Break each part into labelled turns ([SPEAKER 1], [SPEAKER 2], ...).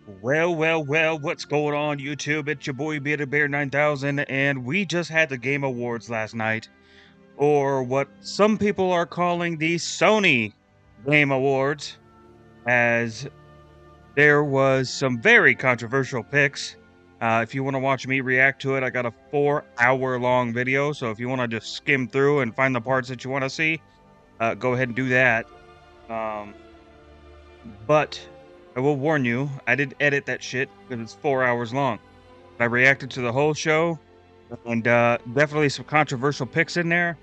[SPEAKER 1] Well, what's going on, YouTube? It's your boy Bearded Bear 9000, and we just had the Game Awards last night, or what some people are calling the Sony Game Awards, as there was some very controversial picks. If you want to watch me react to it, I got a 4-hour long video, so if you want to just skim through and find the parts that you want to see, go ahead and do that. Um, but I will warn you, I did edit that shit because it's 4 hours long. I reacted to the whole show, and definitely some controversial picks in there.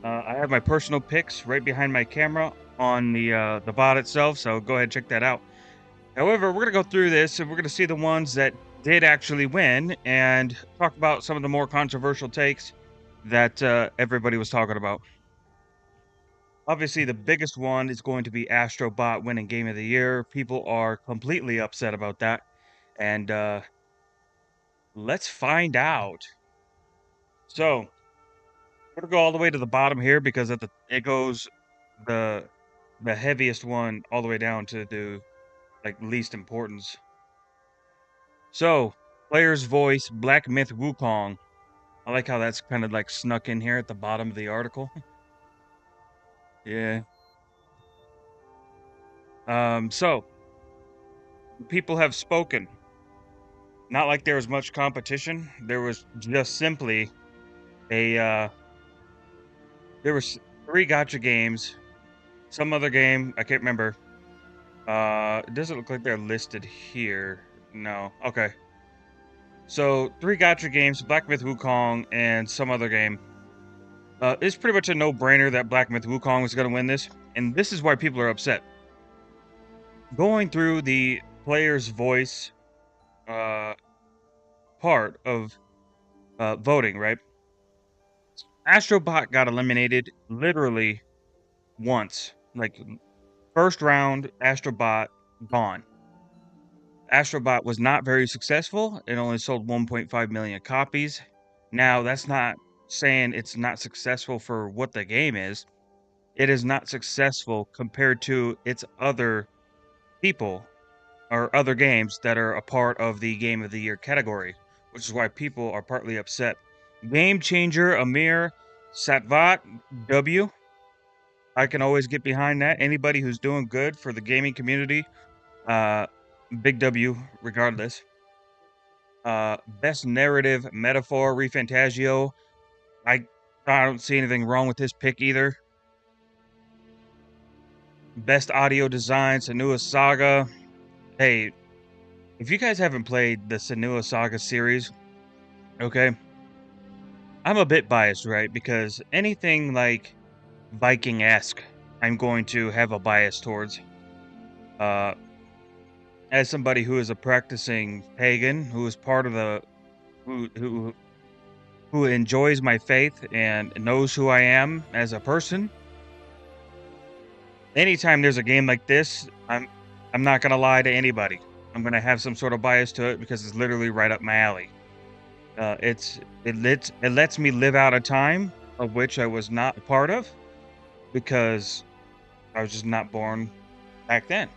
[SPEAKER 1] I have my personal picks right behind my camera on the bot itself, so go ahead and check that out. However, we're gonna go through this, and we're gonna see the ones that did actually win, and talk about some of the more controversial takes that everybody was talking about. Obviously, the biggest one is going to be Astrobot winning Game of the Year. People are completely upset about that, and let's find out. So, we're gonna go all the way to the bottom here because it goes the the heaviest one all the way down to the like least importance. So, player's voice, Black Myth Wukong. I like how that's kind of like snuck in here at the bottom of the article. Yeah. So people have spoken. Not like there was much competition. There was just simply a there was three gotcha games. Some other game, I can't remember. It doesn't look like they're listed here. No. Okay. So, three gotcha games, Black Myth Wukong, and some other game. It's pretty much a no-brainer that Black Myth Wukong is going to win this, and this is why people are upset. Going through the player's voice uh, part of voting, right? Astrobot got eliminated literally once. Like, first round, Astrobot gone. Astrobot was not very successful. It only sold 1.5 million copies. Now, that's not saying it's not successful for what the game is. It is not successful compared to its other people or other games that are a part of the Game of the Year category, which is why people are partly upset. Game Changer Amir Satvat W. I can always get behind that. Anybody who's doing good for the gaming community, big W regardless. Best narrative metaphor, Refantagio. I don't see anything wrong with this pick either. Best audio design, Senua Saga. Hey, if you guys haven't played the Senua Saga series, okay, I'm a bit biased, right? Because anything like Viking-esque, I'm going to have a bias towards. Uh, as somebody who is a practicing pagan, who is part of the who enjoys my faith and knows who I am as a person, anytime there's a game like this, I'm not gonna lie to anybody. I'm gonna have some sort of bias to it because it's literally right up my alley. It lets me live out a time of which I was not a part of because I was just not born back then.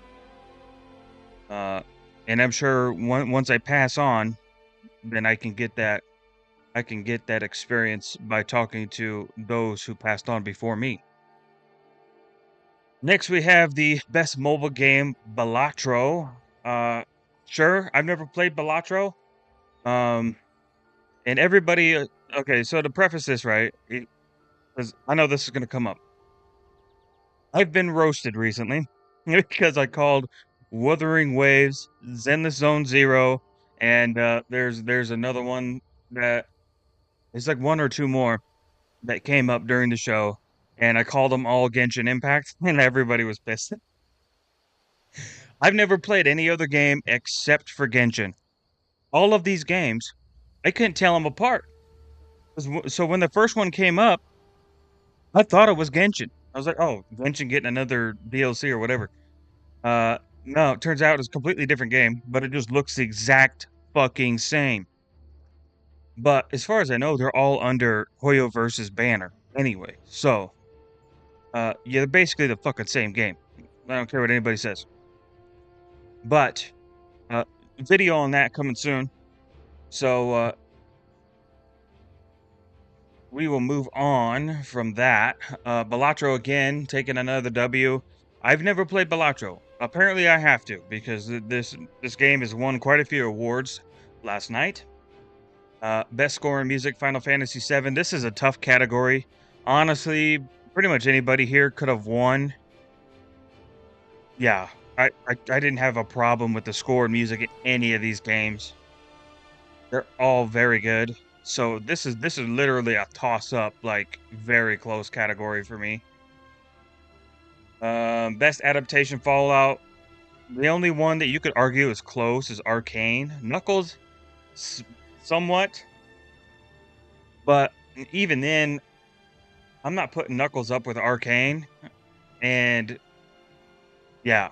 [SPEAKER 1] Uh, and I'm sure once I pass on, then I can get that experience by talking to those who passed on before me. Next, we have the best mobile game, Balatro. Sure, I've never played Balatro. Um, and everybody, okay, so to preface this, right, because I know this is going to come up. I've been roasted recently because I called Wuthering Waves, Zenless Zone Zero, and there's another one that it's like one or two more that came up during the show, and I called them all Genshin Impact, and everybody was pissed. I've never played any other game except for Genshin. All of these games, I couldn't tell them apart. So when the first one came up, I thought it was Genshin. I was like, "Oh, Genshin getting another DLC or whatever." No, it turns out it's a completely different game, but it just looks the exact fucking same. But as far as I know, they're all under Hoyo versus banner anyway. So, yeah, they're basically the fucking same game. I don't care what anybody says. But video on that coming soon. So we will move on from that. Balatro again taking another W. I've never played Balatro. Apparently, I have to because this game has won quite a few awards last night. Best score in music, Final Fantasy VII. This is a tough category. Honestly, pretty much anybody here could have won. Yeah, I didn't have a problem with the score and music in any of these games. They're all very good. So this is literally a toss up, like very close category for me. Best adaptation Fallout. The only one that you could argue is close is Arcane. Knuckles, s- somewhat, but even then, I'm not putting Knuckles up with Arcane. And yeah,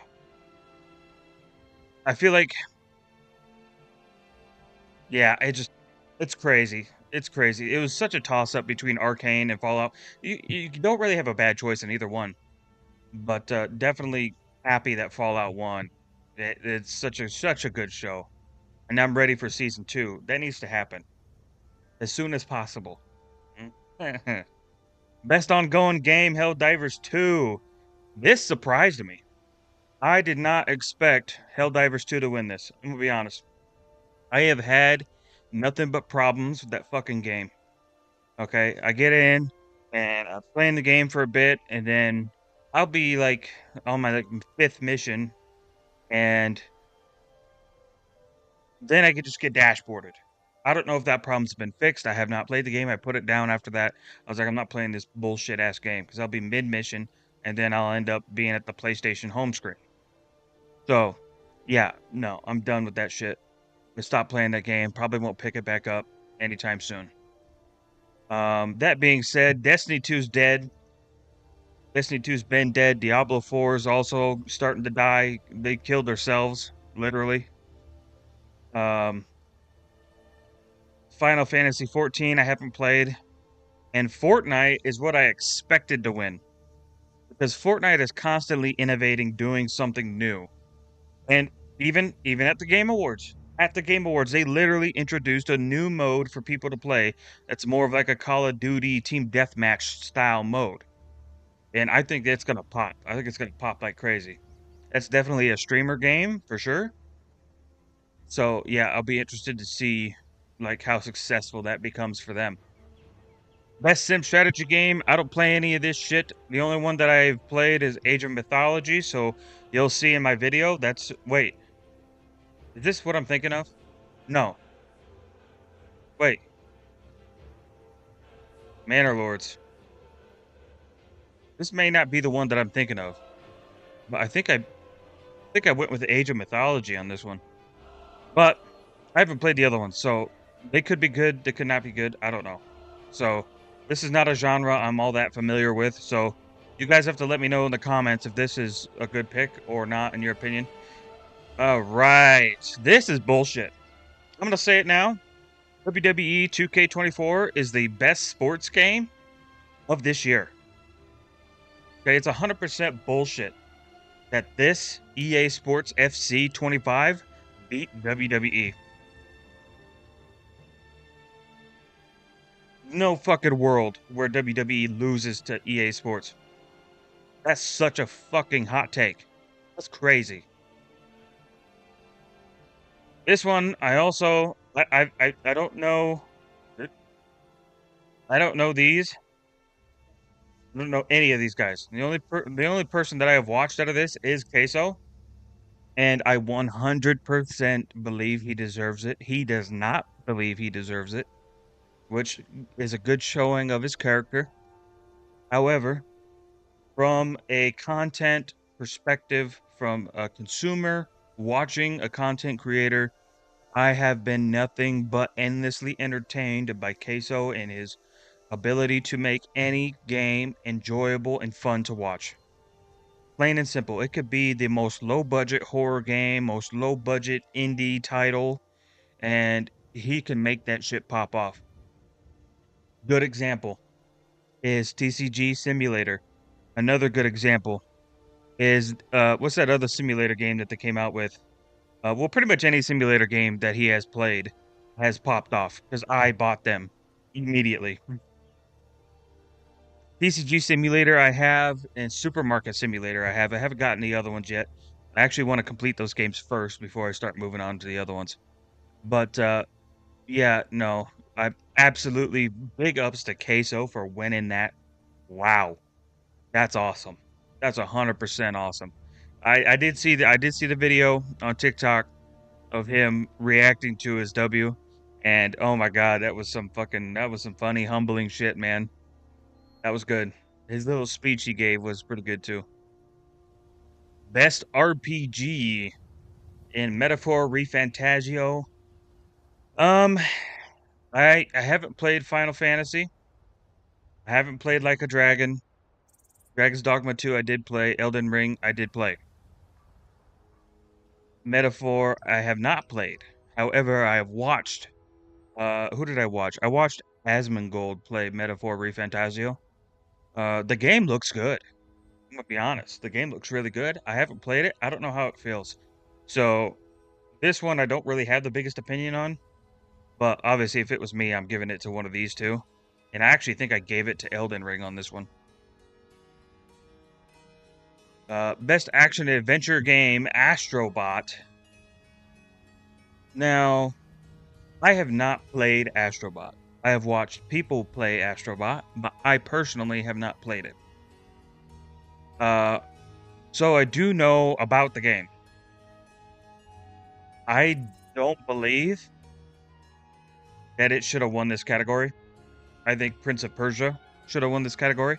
[SPEAKER 1] I feel like yeah, it's crazy. It's crazy. It was such a toss up between Arcane and Fallout. You don't really have a bad choice in either one. But, definitely happy that Fallout won. It's such a good show, and I'm ready for season 2. That needs to happen as soon as possible. Mm. Best ongoing game, Helldivers 2. This surprised me. I did not expect Helldivers 2 to win this. I'm gonna be honest. I have had nothing but problems with that fucking game. Okay, I get in and I'm playing the game for a bit, and then I'll be like on my like fifth mission, and then I could just get dashboarded. I don't know if that problem's been fixed. I have not played the game. I put it down after that. I was like, I'm not playing this bullshit ass game because I'll be mid mission and then I'll end up being at the PlayStation home screen. So, yeah, no, I'm done with that shit. I stopped playing that game. Probably won't pick it back up anytime soon. That being said, Destiny 2's dead. Destiny 2's been dead. Diablo 4 is also starting to die. They killed themselves, literally. Um, Final Fantasy 14, I haven't played. And Fortnite is what I expected to win because Fortnite is constantly innovating, doing something new. And even at the Game Awards, they literally introduced a new mode for people to play that's more of like a Call of Duty team deathmatch style mode. And I think that's gonna pop. I think it's gonna pop like crazy. That's definitely a streamer game for sure. So yeah, I'll be interested to see like how successful that becomes for them. Best sim strategy game. I don't play any of this shit. The only one that I've played is Age of Mythology. So you'll see in my video. Wait, is this what I'm thinking of? No, wait, Manor Lords. This may not be the one that I'm thinking of, but I think I went with Age of Mythology on this one. But I haven't played the other ones, so they could be good. They could not be good. I don't know. So this is not a genre I'm all that familiar with. So you guys have to let me know in the comments if this is a good pick or not, in your opinion. All right. This is bullshit. I'm going to say it now. WWE 2K24 is the best sports game of this year. Okay, it's 100% bullshit that this EA Sports FC 25 beat WWE. No fucking world where WWE loses to EA Sports. That's such a fucking hot take. That's crazy. This one, I also, I don't know. I don't know these. I don't know any of these guys. The only person that I have watched out of this is Queso, and I 100% believe he deserves it. He does not believe he deserves it, which is a good showing of his character. However, from a content perspective, from a consumer watching a content creator, I have been nothing but endlessly entertained by Queso and his ability to make any game enjoyable and fun to watch. Plain and simple. It could be the most low budget horror game, most low budget indie title, and he can make that shit pop off. Good example is TCG Simulator. Another good example is what's that other simulator game that they came out with? Well, pretty much any simulator game that he has played has popped off because I bought them immediately. TCG Simulator I have, and Supermarket Simulator I have. I haven't gotten the other ones yet. I actually want to complete those games first before I start moving on to the other ones. But yeah, no, I absolutely big ups to Queso for winning that. Wow, that's awesome. That's 100% awesome. I did see the video on TikTok of him reacting to his W, and oh my god, that was some funny, humbling shit, man. That was good. His little speech he gave was pretty good too. Best RPG in Metaphor ReFantazio. Um, I haven't played Final Fantasy. I haven't played Like a Dragon. Dragon's Dogma 2 I did play. Elden Ring I did play. Metaphor I have not played. However, I have watched. Who did I watch? I watched Asmongold play Metaphor ReFantazio. The game looks good. I'm gonna be honest. The game looks really good. I haven't played it. I don't know how it feels. So this one I don't really have the biggest opinion on. But obviously, if it was me, I'm giving it to one of these two. And I actually think I gave it to Elden Ring on this one. Best action adventure game, Astrobot. Now, I have not played Astrobot. I have watched people play Astrobot, but I personally have not played it. So I do know about the game. I don't believe that it should have won this category. I think Prince of Persia should have won this category.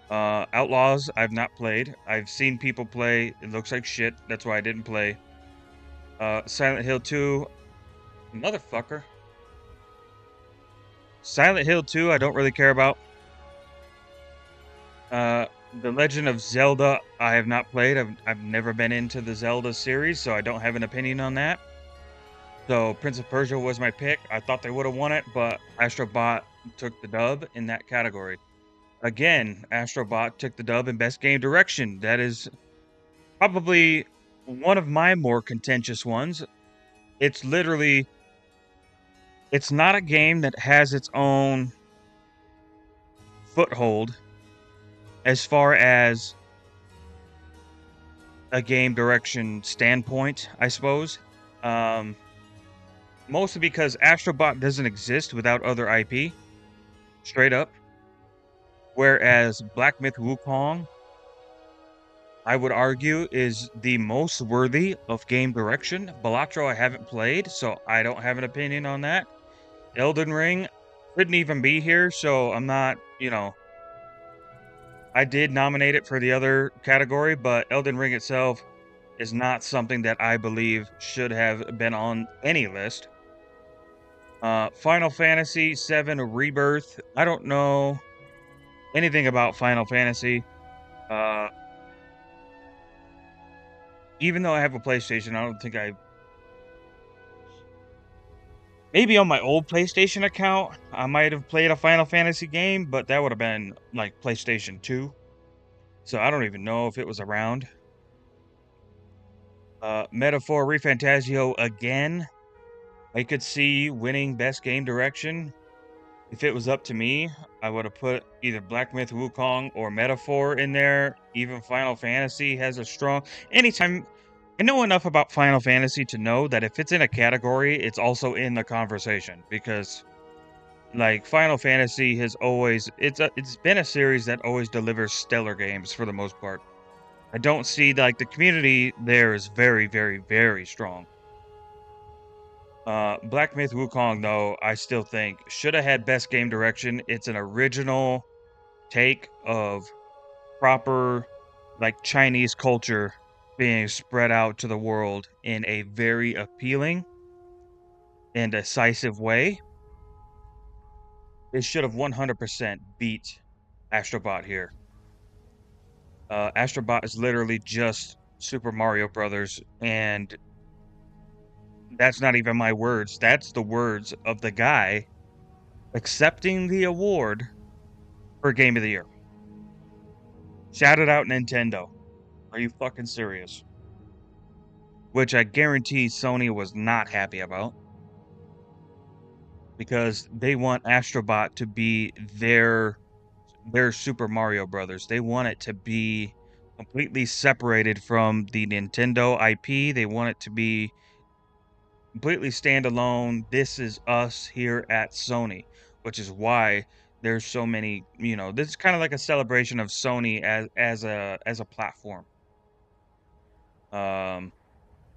[SPEAKER 1] Outlaws, I've not played. I've seen people play. It looks like shit. That's why I didn't play. Silent Hill 2, motherfucker. Silent Hill 2, I don't really care about. The Legend of Zelda, I have not played. I've never been into the Zelda series, so I don't have an opinion on that. So Prince of Persia was my pick. I thought they would have won it, but Astrobot took the dub in that category. Again, Astrobot took the dub in Best Game Direction. That is probably one of my more contentious ones. It's literally, it's not a game that has its own foothold as far as a game direction standpoint, I suppose. Mostly because Astrobot doesn't exist without other IP, straight up. Whereas Black Myth Wukong, I would argue, is the most worthy of game direction. Balatro I haven't played, so I don't have an opinion on that. Elden Ring couldn't even be here, so I'm not, I did nominate it for the other category, but Elden Ring itself is not something that I believe should have been on any list. Final Fantasy VII Rebirth. I don't know anything about Final Fantasy. Even though I have a PlayStation, I don't think maybe on my old PlayStation account, I might have played a Final Fantasy game, but that would have been like PlayStation 2. So I don't even know if it was around. Metaphor ReFantazio again. I could see winning Best Game Direction. If it was up to me, I would have put either Black Myth Wukong or Metaphor in there. Even Final Fantasy has a strong... Anytime... I know enough about Final Fantasy to know that if it's in a category, it's also in the conversation. Because, like, Final Fantasy has always... It's been a series that always delivers stellar games for the most part. I don't see... Like, the community there is very, very, very strong. Black Myth Wukong, though, I still think should have had Best Game Direction. It's an original take of proper, like, Chinese culture being spread out to the world in a very appealing and decisive way. It should have 100% beat Astrobot here. Astrobot is literally just Super Mario Brothers, and that's not even my words. That's the words of the guy accepting the award for Game of the Year. Shout it out, Nintendo. Are you fucking serious? which I guarantee Sony was not happy about, because they want Astrobot to be their Super Mario Brothers. They want it to be completely separated from the Nintendo IP. They want it to be completely standalone. This is us here at Sony, which is why there's so many, this is kind of like a celebration of Sony as a platform. Um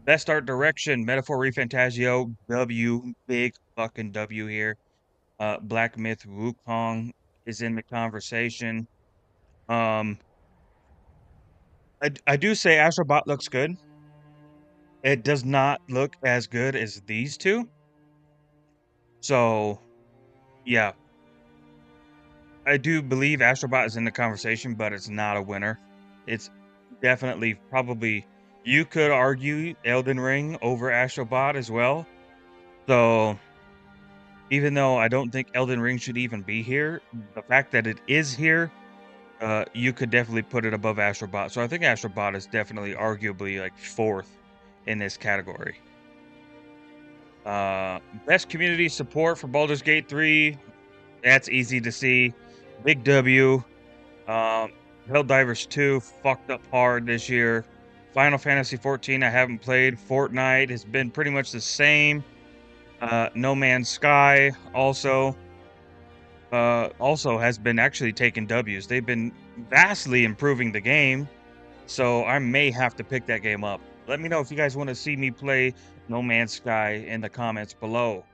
[SPEAKER 1] Best art direction, Metaphor ReFantazio, W, big fucking W here. Black Myth Wukong is in the conversation. Um I do say Astrobot looks good. It does not look as good as these two. So, yeah, I do believe Astrobot is in the conversation, but it's not a winner. It's definitely probably, you could argue Elden Ring over Astrobot as well. So, even though I don't think Elden Ring should even be here, the fact that it is here, you could definitely put it above Astrobot. So I think Astrobot is definitely arguably like fourth in this category. Best community support for Baldur's Gate 3. That's easy to see. Big W. Helldivers 2 fucked up hard this year. Final Fantasy 14 I haven't played. Fortnite has been pretty much the same. No Man's Sky also has been actually taking W's. They've been vastly improving the game, so I may have to pick that game up. Let me know if you guys want to see me play No Man's Sky in the comments below.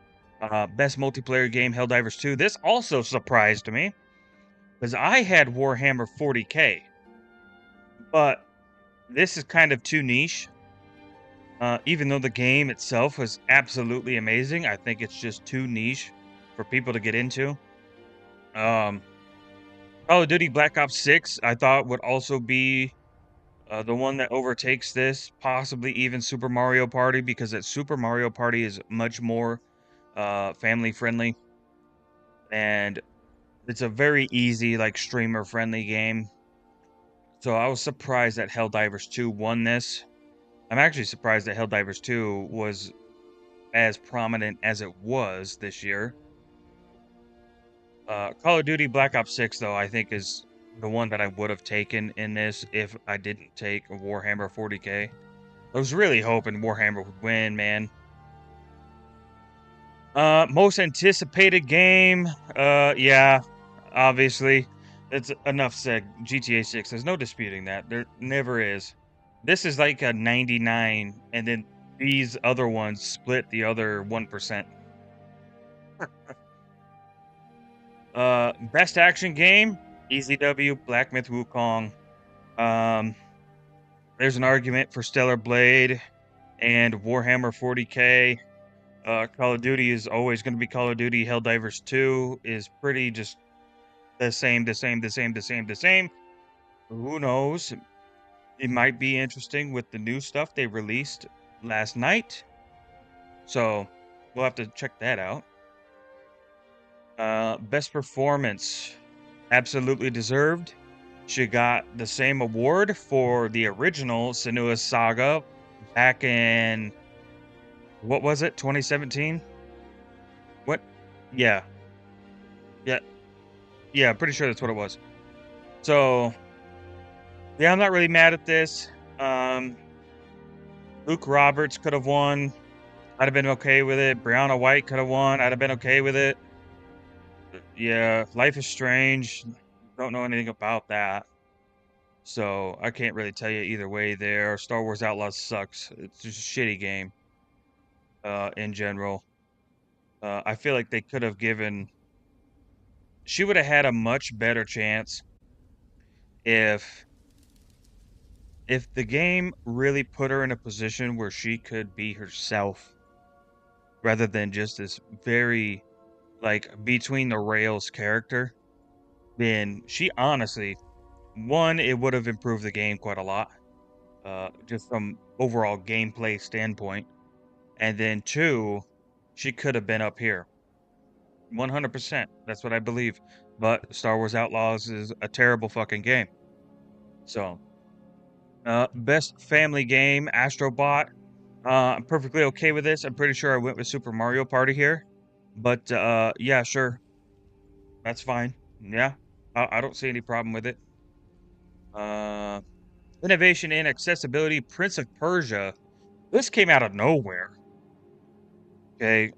[SPEAKER 1] Best multiplayer game, Helldivers 2. This also surprised me, because I had Warhammer 40k, but this is kind of too niche. Even though the game itself was absolutely amazing, I think it's just too niche for people to get into. Um, Call of Duty Black Ops 6, I thought would also be the one that overtakes this, possibly even Super Mario Party, because that Super Mario Party is much more family friendly, and it's a very easy, like, streamer friendly game. So I was surprised that Helldivers 2 won this. I'm actually surprised that Helldivers 2 was as prominent as it was this year. Call of Duty Black Ops 6, though, I think is the one that I would have taken in this if I didn't take Warhammer 40k. I was really hoping Warhammer would win, man. Most anticipated game, yeah, obviously. It's enough said. GTA 6, there's no disputing that. There never is. This is like a 99, and then these other ones split the other 1%. Best action game, easy W, Black Myth Wukong. Um, there's an argument for Stellar Blade and Warhammer 40k. Call of Duty is always going to be Call of Duty. Helldivers 2 is pretty just the same. Who knows? It might be interesting with the new stuff they released last night. So we'll have to check that out. Best performance, absolutely deserved. She got the same award for the original Senua's Saga back in, what was it, 2017? What? Yeah. Yeah. Yeah, pretty sure that's what it was. So, yeah, I'm not really mad at this. Luke Roberts could have won. I'd have been okay with it. Brianna White could have won. I'd have been okay with it. Yeah, Life is Strange. Don't know anything about that. So, I can't really tell you either way there. Star Wars Outlaws sucks. It's just a shitty game, in general. I feel like they could have given... She would have had a much better chance if the game really put her in a position where she could be herself, rather than just this very, like, between the rails character. Then she honestly, one, it would have improved the game quite a lot, just from overall gameplay standpoint. And then two, she could have been up here. 100%. That's what I believe. But Star Wars Outlaws is a terrible fucking game. So, best family game, Astrobot. I'm perfectly okay with this. I'm pretty sure I went with Super Mario Party here, but, yeah, sure. That's fine. Yeah. I don't see any problem with it. Uh, Innovation and accessibility, Prince of Persia. This came out of nowhere. Okay.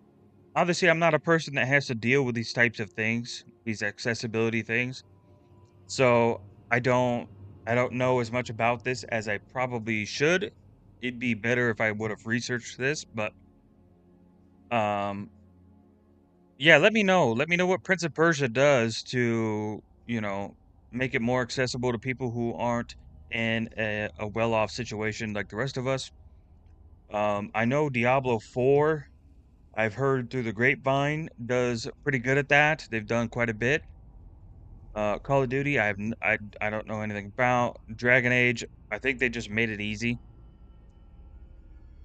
[SPEAKER 1] Obviously, I'm not a person that has to deal with these types of things, these accessibility things. So I don't know as much about this as I probably should. It'd be better if I would have researched this, but um yeah, let me know. Let me know what Prince of Persia does to, make it more accessible to people who aren't in a well-off situation like the rest of us. I know Diablo 4, I've heard through the grapevine, does pretty good at that. They've done quite a bit. Call of Duty, I don't know anything about. Dragon Age, I think they just made it easy,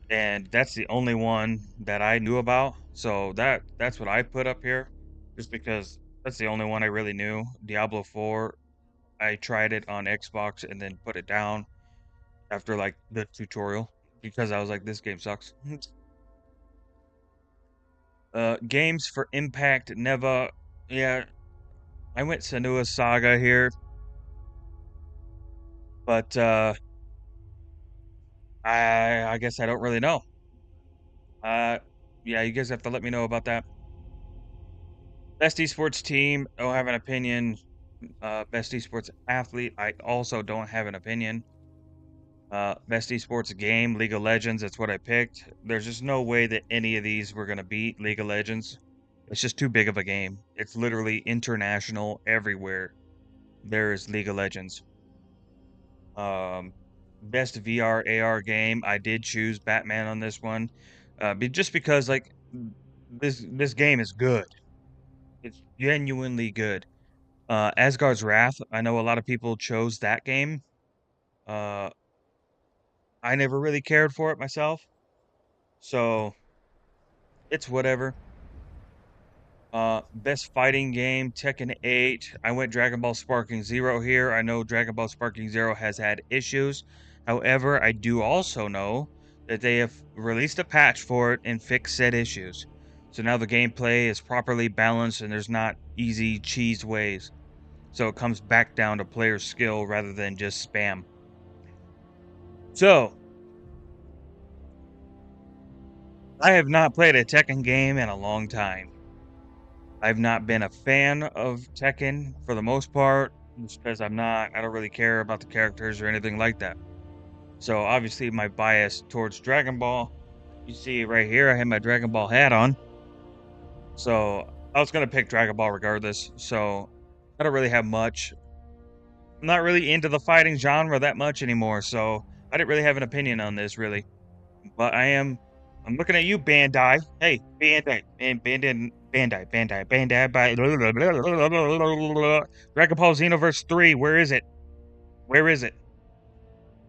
[SPEAKER 1] and that's the only one that I knew about. So that's what I put up here, just because that's the only one I really knew. Diablo 4, I tried it on Xbox and then put it down after like the tutorial because I was like, this game sucks. Games for Impact Neva. Yeah, I went Senua's Saga here, but I guess I don't really know. Uh, yeah, you guys have to let me know about that. Best esports team, don't have an opinion. Best esports athlete, I also don't have an opinion. Best esports game, League of Legends, that's what I picked. There's just no way that any of these were gonna beat League of Legends. It's just too big of a game. It's literally international everywhere. There is League of Legends. Um, Best VR AR game, I did choose Batman on this one. Just because like this game is good. It's genuinely good. Asgard's Wrath, I know a lot of people chose that game. Uh, I never really cared for it myself, so it's whatever. Best fighting game, Tekken 8. I went Dragon Ball Sparking Zero here. I know Dragon Ball Sparking Zero has had issues. However, I do also know that they have released a patch for it and fixed said issues. So now the gameplay is properly balanced and there's not easy cheese ways. So it comes back down to player skill rather than just spam. So, I have not played a Tekken game in a long time. I've not been a fan of Tekken for the most part, just because I don't really care about the characters or anything like that. So obviously my bias towards Dragon Ball, you see right here, I have my Dragon Ball hat on. So I was gonna pick Dragon Ball regardless. So I don't really have much. I'm not really into the fighting genre that much anymore, so I didn't really have an opinion on this really. But I'm looking at you, Bandai. Hey, Bandai, and Bandai, by Dragon Ball Xenoverse 3, where is it? Where is it?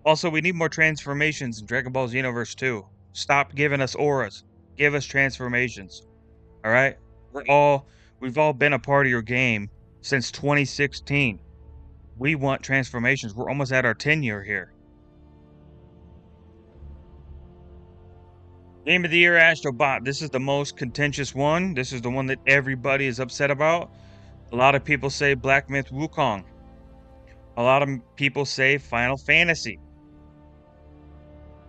[SPEAKER 1] Also, we need more transformations in Dragon Ball Xenoverse 2. Stop giving us auras. Give us transformations. All right? We're all we've all been a part of your game since 2016. We want transformations. We're almost at our tenure here. Game of the Year, Astrobot. This is the most contentious one. This is the one that everybody is upset about. A lot of people say Black Myth Wukong. A lot of people say Final Fantasy.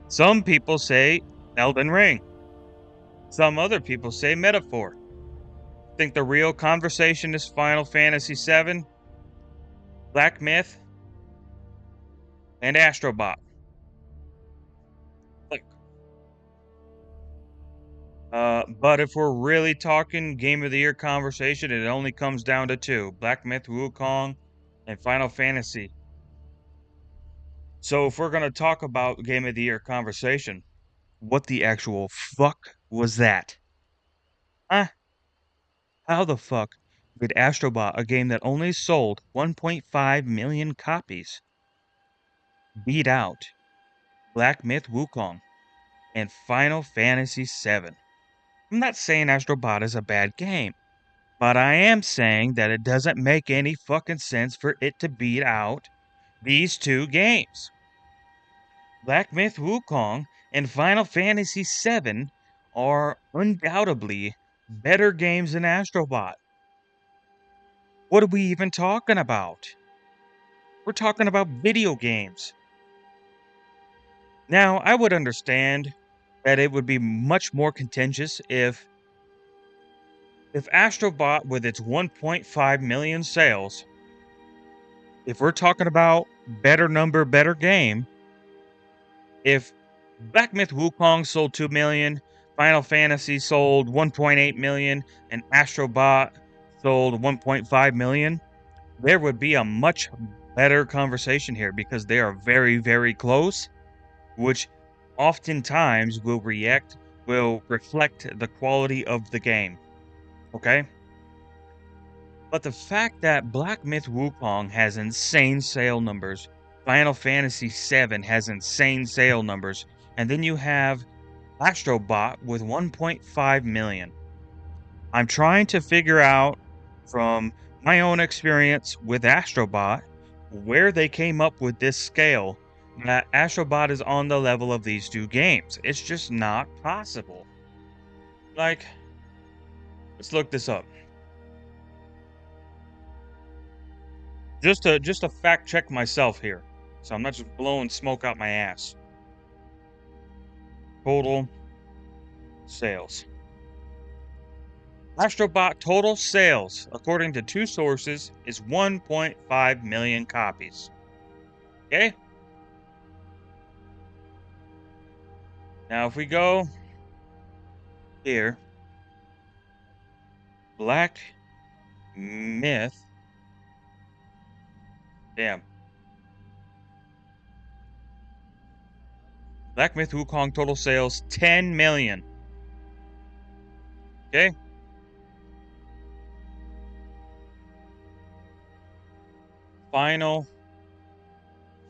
[SPEAKER 1] Some people say Elden Ring. Some other people say Metaphor. I think the real conversation is Final Fantasy VII, Black Myth, and Astrobot. Like, but if we're really talking Game of the Year conversation, it only comes down to two: Black Myth Wukong and Final Fantasy. So if we're gonna talk about Game of the Year conversation, what the actual fuck was that? Huh? How the fuck did Astrobot, a game that only sold 1.5 million copies, beat out Black Myth Wukong and Final Fantasy VII? I'm not saying Astrobot is a bad game, but I am saying that it doesn't make any fucking sense for it to beat out these two games. Black Myth Wukong and Final Fantasy VII are undoubtedly better games than Astrobot. What are we even talking about? We're talking about video games. Now, I would understand that it would be much more contentious if Astrobot with its 1.5 million sales, if we're talking about better number, better game, if Black Myth Wukong sold 2 million, Final Fantasy sold 1.8 million, and Astrobot sold 1.5 million, there would be a much better conversation here because they are very, very close, which oftentimes will reflect the quality of the game. Okay? But the fact that Black Myth Wukong has insane sale numbers, Final Fantasy VII has insane sale numbers, and then you have Astrobot with 1.5 million. I'm trying to figure out from my own experience with Astrobot where they came up with this scale that Astrobot is on the level of these two games. It's just not possible. Like, let's look this up. Just to fact check myself here. So I'm not just blowing smoke out my ass. Total sales. Astrobot total sales, according to two sources, is 1.5 million copies. Okay? Now if we go here, Black Myth. Damn. Black Myth Wukong total sales 10 million. Okay? Final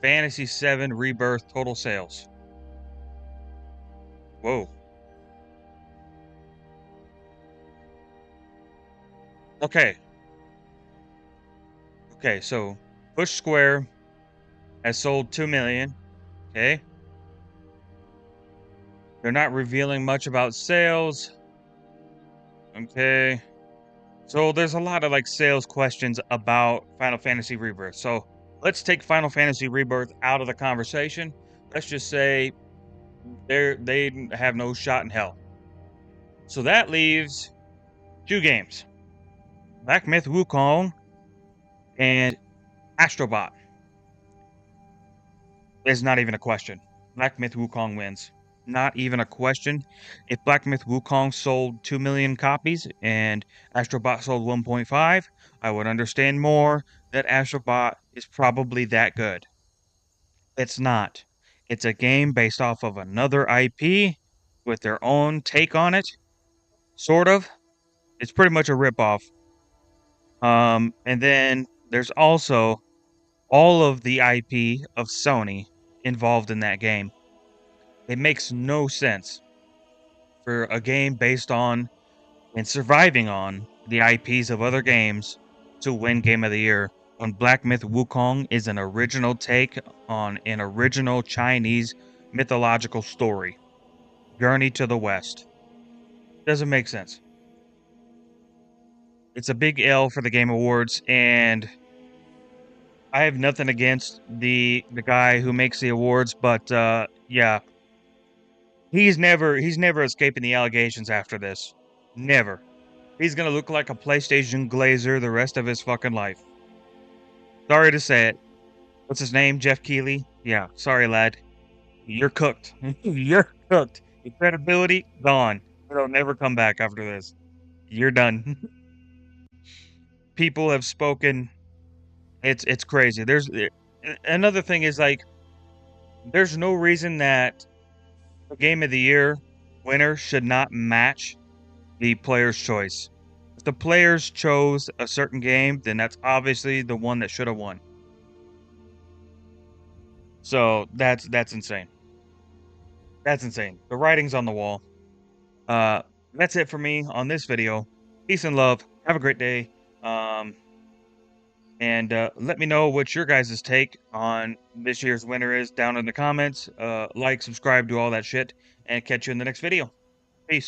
[SPEAKER 1] Fantasy VII Rebirth total sales. Whoa. Okay. Okay, so Push Square has sold 2 million. Okay. They're not revealing much about sales. Okay. So there's a lot of like sales questions about Final Fantasy Rebirth. So let's take Final Fantasy Rebirth out of the conversation. Let's just say they have no shot in hell. So that leaves two games. Black Myth Wukong and Astrobot. It's not even a question. Black Myth Wukong wins. Not even a question. If Black Myth Wukong sold 2 million copies and Astrobot sold 1.5, I would understand more that Astrobot is probably that good. It's not. It's a game based off of another IP with their own take on it. Sort of. It's pretty much a ripoff. And then there's also all of the IP of Sony involved in that game. It makes no sense for a game based on and surviving on the IPs of other games to win Game of the Year when Black Myth Wukong is an original take on an original Chinese mythological story. Journey to the West. Doesn't make sense. It's a big L for the Game Awards, and I have nothing against the guy who makes the awards, but yeah, he's never escaping the allegations after this. Never. He's gonna look like a PlayStation glazer the rest of his fucking life. Sorry to say it. What's his name? Jeff Keighley? Yeah, sorry, lad. You're cooked. You're cooked. Your credibility, gone. It'll never come back after this. You're done. People have spoken. It's crazy. There's another thing is like there's no reason that the Game of the Year winner should not match the player's choice. If the players chose a certain game, then that's obviously the one that should have won. So that's insane. That's insane. The writing's on the wall. That's it for me on this video. Peace and love. Have a great day. Um, And let me know what your guys' take on this year's winner is down in the comments. Like, subscribe, do all that shit, and catch you in the next video. Peace.